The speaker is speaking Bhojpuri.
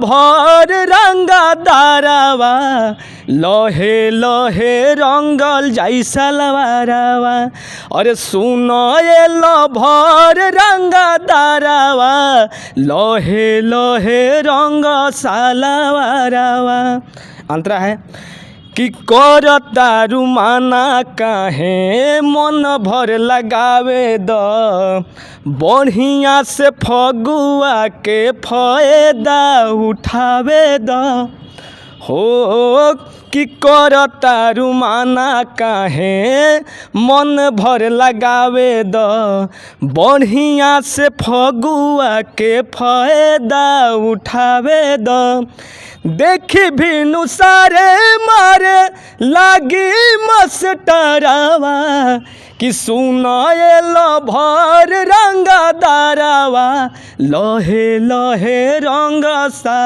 भर रंगा दारावा लहे लहे रंगल जाई सलवारावा। अरे सुनो ये लो भर रंगा दारावा लहे लहे रंग सलवारावा। अंतरा है कि कर तारू माना काहे मन भर लगावे द बढ़िया से फगुआ के फायदा उठावे द हो कि कर तारू माना काहे मन भर लगावे द बढ़िया से फगुआ के फायदा उठावे द। देखी भिनु सारे मारे लागी मस्टरावा कि सुनो ये लो भर रंगा दारावा लहे लहे रंग सा